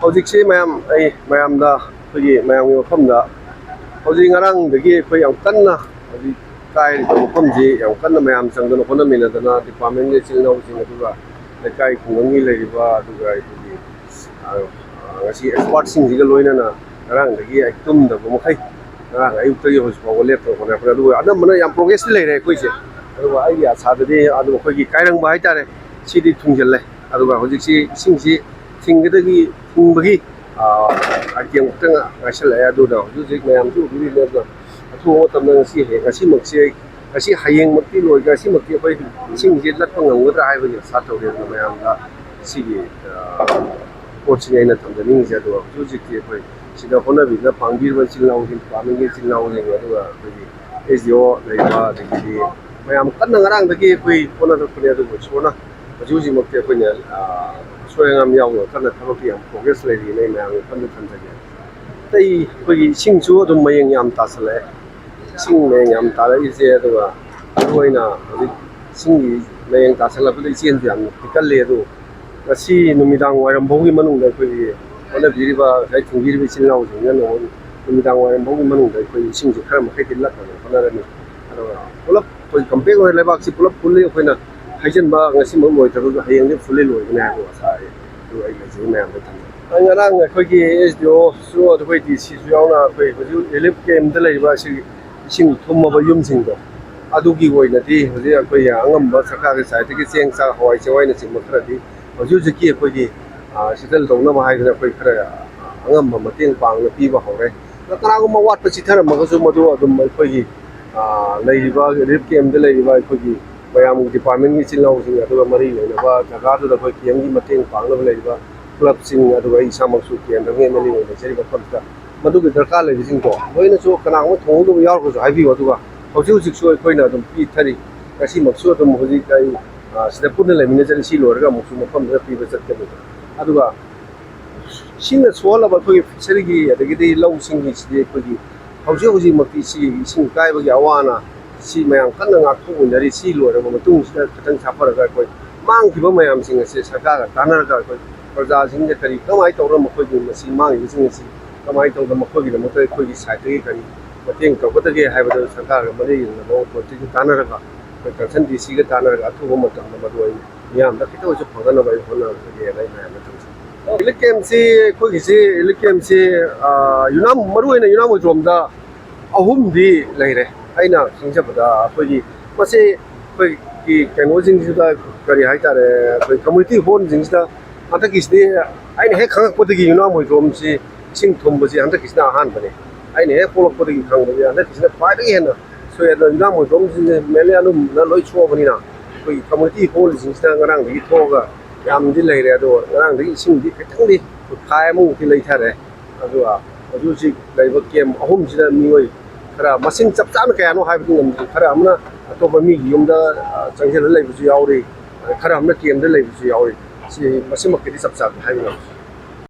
ꯍꯧꯖꯤꯛꯁꯤ ꯃꯌꯥꯝꯗ ꯑꯩꯈꯣꯏꯒꯤ ꯃꯌꯥꯝꯒꯤ ꯃꯐꯝꯗ ꯍꯧꯖꯤꯛ ꯉꯔꯥꯡꯗꯒꯤ ꯑꯩꯈꯣꯏ ꯌꯥꯝ ꯀꯟꯅ ꯍꯧꯖꯤꯛ ꯀꯥꯏꯔꯤꯕ ꯃꯐꯝꯁꯤ ꯌꯥꯝ ꯀꯟꯅ ꯃꯌꯥꯝ ꯆꯪꯗꯅ ꯍꯣꯠꯅꯃꯤꯟꯅꯗꯅ ꯗꯤꯄꯥꯔꯠꯃꯦꯟꯒꯤ ꯏꯆꯤꯜ ꯏꯅꯥꯎꯁꯤꯡ ꯑꯗꯨꯒ ꯂꯩꯀꯥꯏ ꯈꯨꯡꯒꯪꯒꯤ ꯂꯩꯔꯤꯕ ꯑꯗꯨꯒ ꯑꯩꯈꯣꯏꯒꯤ ꯉꯁꯤ ꯑꯦꯛꯁꯄꯥꯔꯠꯁꯤꯡꯁꯤꯒ ꯂꯣꯏꯅꯅ ꯉꯔꯥꯡꯗꯒꯤ ꯑꯩ ꯇꯨꯝꯗꯕ ꯃꯈꯩ ꯉꯔꯥꯡ ꯑꯌꯨꯛꯇꯒꯤ ꯍꯧꯖꯤꯛ ꯐꯥꯎꯕ ꯂꯦꯞꯇꯅ ꯍꯣꯠꯅꯔꯛꯄꯅꯤ ꯑꯗꯨꯒ ꯑꯅꯝꯕꯅ ꯌꯥꯝ ꯄ꯭ꯔꯣꯒ꯭ꯔꯦꯁꯇꯤ ꯂꯩꯔꯦ ꯑꯩꯈꯣꯏꯁꯦ ꯑꯗꯨꯒ ꯑꯩꯒꯤ ꯑꯁꯥꯗꯗꯤ ꯑꯗꯨꯝ ꯑꯩꯈꯣꯏꯒꯤ ꯀꯥꯏꯔꯪꯕ ꯍꯥꯏꯇꯥꯔꯦ ꯁꯤꯗꯤ ꯊꯨꯡꯖꯤꯜꯂꯦ ꯑꯗꯨꯒ ꯍꯧꯖꯤꯛꯁꯤ ꯏꯁꯤꯡꯁꯤ ꯊꯤꯡꯕꯒꯤ ꯑꯥꯏꯇꯦꯝ ꯈꯛꯇꯪ ꯉꯥꯏꯁꯜꯂꯛꯑꯦ ꯑꯗꯨꯅ ꯍꯧꯖꯤꯛ ꯍꯧꯖꯤꯛ ꯃꯌꯥꯝꯁꯨ ꯎꯕꯤꯔꯤꯅꯤ ꯑꯗꯨꯅ ꯑꯊꯨꯕ ꯃꯇꯝꯗ ꯉꯁꯤ ꯍꯌꯦꯡꯃꯛꯇꯤ ꯂꯣꯏꯒ ꯉꯁꯤꯃꯛꯇꯤ ꯑꯩꯈꯣꯏ ꯏꯁꯤꯡꯁꯤ ꯂꯠꯄ ꯉꯝꯒꯗ꯭ꯔꯥ ꯍꯥꯏꯕꯒꯤ ꯑꯁꯥ ꯇꯧꯔꯤ ꯑꯗꯨꯅ ꯃꯌꯥꯝꯗ ꯁꯤꯒꯤ ꯄꯣꯠꯁꯤꯅꯤ ꯑꯩꯅ ꯊꯝꯖꯅꯤꯡꯉꯤꯁꯦ ꯑꯗꯨꯒ ꯍꯧꯖꯤꯛ ꯍꯧꯖꯤꯛꯇꯤ ꯑꯩꯈꯣꯏ ꯁꯤꯗ ꯍꯣꯠꯅꯕꯤꯗꯅ ꯄꯥꯡꯕꯤꯔꯤꯕ ꯏꯆꯤꯜ ꯏꯅꯥꯎꯁꯤꯡ ꯗꯤꯄꯥꯔꯠꯃꯦꯟꯒꯤ ꯏꯆꯤꯜ ꯏꯅꯥꯎꯁꯤꯡ ꯑꯗꯨꯒ ꯑꯩꯈꯣꯏꯒꯤ SDO ꯂꯩꯕ ꯑꯗꯒꯤꯗꯤ ꯃꯌꯥꯝ ꯀꯟꯅ ꯉꯔꯥꯡꯗꯒꯤ ꯑꯩꯈꯣꯏ ꯍꯣꯠꯅꯔꯛꯄꯅꯤ ꯑꯗꯨꯕꯨ ꯏꯁꯣꯔꯅ ꯍꯧꯖꯤꯛ ꯍꯧꯖꯤꯛꯃꯛꯇꯤ ꯑꯩꯈꯣꯏꯅ ꯑꯁꯣꯏ ꯑꯉꯥꯝ ꯌꯥꯎꯅ ꯀꯟꯅ ꯊꯕꯛꯇꯤ ꯌꯥꯝ ꯄ꯭ꯔꯣꯒ꯭ꯔꯦꯁ ꯂꯩꯔꯤꯅ ꯑꯩ ꯃꯌꯥꯝꯒꯤ ꯋꯥꯈꯜꯗ ꯊꯝꯖꯒꯦ ꯑꯇꯩ ꯑꯩꯈꯣꯏꯒꯤ ꯏꯁꯤꯡꯁꯨ ꯑꯗꯨꯝ ꯃꯌꯦꯡ ꯌꯥꯝ ꯇꯥꯁꯜꯂꯛꯑꯦ ꯏꯁꯤꯡ ꯃꯌꯦꯡ ꯌꯥꯝ ꯇꯥꯔꯛꯏꯁꯦ ꯑꯗꯨꯒ ꯃꯔꯨ ꯑꯣꯏꯅ ꯍꯧꯖꯤꯛ ꯏꯁꯤꯡꯒꯤ ꯃꯌꯦꯡ ꯇꯥꯁꯜꯂꯛꯄꯗ ꯏꯆꯦꯜꯁꯨ ꯌꯥꯝꯅ ꯄꯤꯀꯜꯂꯤ ꯑꯗꯨ ꯉꯁꯤ ꯅꯨꯃꯤꯗꯥꯡ ꯋꯥꯏꯔꯝ ꯐꯥꯎꯒꯤ ꯃꯅꯨꯡꯗ ꯑꯩꯈꯣꯏꯒꯤ ꯍꯣꯠꯅꯕꯤꯔꯤꯕ ꯉꯁꯥꯏ ꯊꯤꯡꯕꯤꯔꯤꯕ ꯏꯆꯤꯜ ꯏꯅꯥꯎꯁꯤꯡꯅ ꯅꯨꯃꯤꯗꯥꯡ ꯋꯥꯏꯔꯝ ꯐꯥꯎꯒꯤ ꯃꯅꯨꯡꯗ ꯑꯩꯈꯣꯏ ꯏꯁꯤꯡꯁꯤ ꯈꯔ ꯃꯈꯩꯗꯤ ꯂꯠꯅꯕ ꯍꯣꯠꯅꯔꯅꯤ ꯑꯗꯨꯒ ꯄꯨꯂꯞ ꯑꯩꯈꯣꯏ ꯀꯝꯄꯦꯛ ꯑꯣꯏꯅ ꯂꯩꯕꯥꯛꯁꯤ ꯄꯨꯂꯞ ꯐꯨꯜꯂꯤ ꯑꯩꯈꯣꯏꯅ ꯍꯩꯖꯤꯟꯕ ꯉꯁꯤꯃꯛ ꯂꯣꯏꯗ꯭ꯔꯒꯁꯨ ꯍꯌꯦꯡꯗꯤ ꯐꯨꯜꯂꯤ ꯂꯣꯏꯒꯅꯤ ꯍꯥꯏꯕ ꯑꯁꯥ ꯑꯗꯨ ꯑꯩ ꯂꯩꯖꯩ ꯃꯌꯥꯝꯗ ꯊꯝꯖꯩ ꯉꯔꯥꯡ ꯑꯩꯈꯣꯏꯒꯤ SDOꯁꯨ ꯑꯩꯈꯣꯏ DCꯁꯨ ꯌꯥꯎꯅ ꯑꯩꯈꯣꯏ ꯍꯧꯖꯤꯛ ꯔꯤꯂꯤꯐ ꯀꯦꯝꯞꯇ ꯂꯩꯔꯤꯕ ꯑꯁꯤꯒꯤ ꯏꯁꯤꯡ ꯊꯨꯝꯃꯕ ꯌꯨꯝꯁꯤꯡꯗꯣ ꯑꯗꯨꯒꯤ ꯑꯣꯏꯅꯗꯤ ꯍꯧꯖꯤꯛ ꯑꯩꯈꯣꯏ ꯑꯉꯝꯕ ꯁꯔꯀꯥꯔꯒꯤ ꯁꯥꯏꯠꯇꯒꯤ ꯆꯦꯡ ꯆꯥꯛ ꯍꯋꯥꯏ ꯆꯦꯡꯋꯥꯏꯅꯆꯤꯡꯕ ꯈꯔꯗꯤ ꯍꯧꯖꯤꯛ ꯍꯧꯖꯤꯛꯀꯤ ꯑꯩꯈꯣꯏꯒꯤ ꯁꯦꯇꯜ ꯇꯧꯅꯕ ꯍꯥꯏꯗꯅ ꯑꯩꯈꯣꯏ ꯈꯔ ꯑꯉꯝꯕ ꯃꯇꯦꯡ ꯄꯥꯡꯅ ꯄꯤꯕ ꯍꯧꯔꯦ ꯀꯅꯥꯒꯨꯝꯕ ꯋꯥꯠꯄ ꯆꯤꯊꯔꯝꯃꯒꯁꯨ ꯃꯗꯨ ꯑꯗꯨꯝ ꯑꯩꯈꯣꯏꯒꯤ ꯂꯩꯔꯤꯕ ꯔꯤꯂꯤꯐ ꯀꯦꯝꯞꯇ ꯂꯩꯔꯤꯕ ꯑꯩꯈꯣꯏꯒꯤ ꯃꯌꯥꯝꯒꯤ ꯗꯤꯄꯥꯔꯠꯃꯦꯟꯒꯤ ꯏꯆꯤꯜ ꯏꯅꯥꯎꯁꯤꯡ ꯑꯗꯨꯒ ꯃꯔꯤ ꯂꯩꯅꯕ ꯖꯒꯥꯗꯨꯗ ꯑꯩꯈꯣꯏ ꯀꯦꯝꯞꯒꯤ ꯃꯇꯦꯡ ꯄꯥꯡꯅꯕ ꯂꯩꯔꯤꯕ ꯀ꯭ꯂꯕꯁꯤꯡ ꯑꯗꯨꯒ ꯑꯩ ꯏꯁꯥꯃꯛꯁꯨ ꯀꯦꯟꯗ꯭ꯔꯒꯤ MLA ꯑꯣꯏꯅ ꯂꯩꯖꯔꯤꯕ ꯃꯐꯝꯁꯤꯗ ꯃꯗꯨꯒꯤ ꯗꯔꯀꯥꯔ ꯂꯩꯕꯁꯤꯡꯗꯣ ꯂꯣꯏꯅꯁꯨ ꯀꯅꯥꯒꯨꯝꯕ ꯊꯣꯡꯍꯧꯗꯕ ꯌꯥꯎꯔꯒꯁꯨ ꯍꯥꯏꯕꯤꯌꯨ ꯑꯗꯨꯒ ꯍꯧꯖꯤꯛ ꯍꯧꯖꯤꯛꯁꯨ ꯑꯩꯈꯣꯏꯅ ꯑꯗꯨꯝ ꯄꯤꯊꯔꯤ ꯉꯁꯤꯃꯛꯁꯨ ꯑꯗꯨꯝ ꯍꯧꯖꯤꯛ ꯑꯩ ꯁꯤꯗ ꯄꯨꯟꯅ ꯂꯩꯃꯤꯟꯅꯖꯔꯤ ꯁꯤ ꯂꯣꯏꯔꯒ ꯑꯃꯨꯛꯁꯨ ꯃꯐꯝꯗꯨꯗ ꯄꯤꯕ ꯆꯠꯀꯅꯤ ꯑꯗꯨꯒ ꯏꯁꯤꯡꯅ ꯁꯣꯛꯍꯜꯂꯕ ꯑꯩꯈꯣꯏꯒꯤ ꯐꯤꯁꯔꯤꯒꯤ ꯑꯗꯒꯤꯗꯤ ꯂꯧꯁꯤꯡꯒꯤꯁꯤꯗꯤ ꯑꯩꯈꯣꯏꯒꯤ ꯍꯧꯖꯤꯛ ꯍꯧꯖꯤꯛꯃꯛꯇꯤ ꯁꯤ ꯏꯁꯤꯡ ꯀꯥꯏꯕꯒꯤ ꯑꯋꯥ ꯑꯅꯥ ꯁꯤ ꯃꯌꯥꯝ ꯀꯟꯅ ꯉꯥꯛꯊꯣꯛꯃꯤꯟꯅꯔꯤ ꯁꯤ ꯂꯣꯏꯔꯕ ꯃꯇꯨꯡꯁꯤꯗ ꯈꯤꯇꯪ ꯁꯥꯐꯔꯒ ꯑꯩꯈꯣꯏ ꯃꯥꯡꯈꯤꯕ ꯃꯌꯥꯝꯁꯤꯡ ꯑꯁꯤ ꯁꯔꯀꯥꯔꯒ ꯇꯥꯟꯅꯔꯒ ꯑꯩꯈꯣꯏ ꯄ꯭ꯔꯖꯥꯁꯤꯡꯁꯦ ꯀꯃꯥꯏꯅ ꯇꯧꯔꯒ ꯃꯈꯣꯏꯒꯤ ꯃꯁꯤ ꯃꯥꯡꯉꯤꯕꯁꯤꯡ ꯑꯁꯤ ꯀꯃꯥꯏꯅ ꯇꯧꯔꯒ ꯃꯈꯣꯏꯒꯤꯗꯃꯛꯇ ꯑꯩꯈꯣꯏꯒꯤ ꯁꯥꯏꯠꯇꯒꯤ ꯀꯔꯤ ꯃꯇꯦꯡ ꯇꯧꯒꯗꯒꯦ ꯍꯥꯏꯕꯗꯨ ꯁꯔꯀꯥꯔꯒ ꯃꯔꯤ ꯂꯩꯅꯕ ꯑꯣꯊꯣꯔꯤꯇꯤꯒ ꯇꯥꯟꯅꯔꯒ ꯑꯩꯈꯣꯏ ꯀꯟꯁꯔꯟ DCꯒ ꯇꯥꯟꯅꯔꯒ ꯑꯊꯨꯕ ꯃꯇꯝꯗ ꯃꯗꯨ ꯑꯩ ꯃꯤꯌꯥꯝꯗ ꯈꯤꯇ ꯑꯣꯏꯔꯁꯨ ꯐꯪꯅꯅꯕ ꯑꯩ ꯍꯣꯠꯅꯔꯒꯦꯅ ꯑꯩ ꯃꯌꯥꯝꯗ ꯊꯝꯖꯩ ꯔꯤꯂꯤꯐ ꯀꯦꯝꯞꯁꯤ ꯑꯩꯈꯣꯏꯒꯤꯁꯤ ꯔꯤꯂꯤꯐ ꯀꯦꯝꯞꯁꯤ ꯃꯔꯨꯑꯣꯏꯅ ꯌꯨꯝꯅꯥꯝ ꯑꯍꯨꯝꯗꯤ ꯂꯩꯔꯦ ꯑꯩꯅ ꯈꯪꯖꯕꯗ ꯑꯩꯈꯣꯏꯒꯤ ꯃꯁꯤ ꯑꯩꯈꯣꯏꯒꯤ ꯀꯩꯅꯣꯁꯤꯡꯁꯤꯗ ꯀꯔꯤ ꯍꯥꯏꯇꯥꯔꯦ ꯑꯩꯈꯣꯏ ꯀꯝꯃꯨꯅꯤꯇꯤ ꯍꯣꯜꯁꯤꯡꯁꯤꯗ ꯍꯟꯗꯛꯀꯤꯁꯤꯗꯤ ꯑꯩꯅ ꯍꯦꯛ ꯈꯪꯉꯛꯄꯗꯒꯤ ꯌꯨꯝꯅꯥꯝ ꯃꯣꯏꯗ꯭ꯔꯣꯝꯁꯤ ꯏꯁꯤꯡ ꯊꯨꯝꯕꯁꯤ ꯍꯟꯗꯛꯀꯤꯁꯤꯅ ꯑꯍꯥꯟꯕꯅꯤ ꯑꯩꯅ ꯍꯦꯛ ꯄꯣꯛꯂꯛꯄꯗꯒꯤ ꯈꯪꯕꯁꯤ ꯍꯟꯗꯛꯀꯤꯁꯤꯅ ꯈ꯭ꯋꯥꯏꯗꯒꯤ ꯍꯦꯟꯅ ꯁꯣꯛꯑꯦ ꯑꯗꯣ ꯌꯨꯝꯅꯥꯝ ꯃꯣꯏꯗ꯭ꯔꯣꯝꯁꯤꯡꯁꯦ ꯃꯦꯟꯂꯤ ꯑꯗꯨꯝꯅ ꯂꯣꯏ ꯁꯣꯛꯑꯕꯅꯤꯅ ꯑꯩꯈꯣꯏꯒꯤ ꯀꯝꯃꯨꯅꯤꯇꯤ ꯍꯣꯜꯁꯤꯡꯁꯤꯗ ꯉꯔꯥꯡꯗꯒꯤ ꯊꯣꯛꯑꯒ ꯌꯥꯝꯅꯗꯤ ꯂꯩꯔꯦ ꯑꯗꯣ ꯉꯔꯥꯡꯗꯒꯤ ꯏꯁꯤꯡꯗꯤ ꯈꯤꯇꯪꯗꯤ ꯈꯥꯏ ꯑꯃꯃꯨꯛꯇꯤ ꯂꯩꯊꯔꯦ ꯑꯗꯨꯒ ꯍꯧꯖꯤꯛ ꯍꯧꯖꯤꯛ ꯂꯩꯔꯤꯕ ꯀꯦꯝꯞ ꯑꯍꯨꯝꯁꯤꯗ ꯃꯤꯑꯣꯏ ꯈꯔ ꯃꯁꯤꯡ ꯆꯞ ꯆꯥꯅ ꯀꯌꯥꯅꯣ ꯍꯥꯏꯕꯗꯤ ꯉꯝꯗ꯭ꯔꯤ ꯈꯔ ꯑꯃꯅ ꯑꯇꯣꯞꯄ ꯃꯤꯒꯤ ꯌꯨꯝꯗ ꯆꯪꯁꯤꯜꯂ ꯂꯩꯕꯁꯨ ꯌꯥꯎꯔꯤ ꯈꯔ ꯑꯃꯅ ꯀꯦꯝꯞꯇ ꯂꯩꯕꯁꯨ ꯌꯥꯎꯔꯤ ꯁꯤ ꯃꯁꯤꯃꯛꯀꯤꯗꯤ ꯆꯞ ꯆꯥꯕꯤ ꯍꯥꯏꯕ ꯉꯝꯗ꯭ꯔꯤ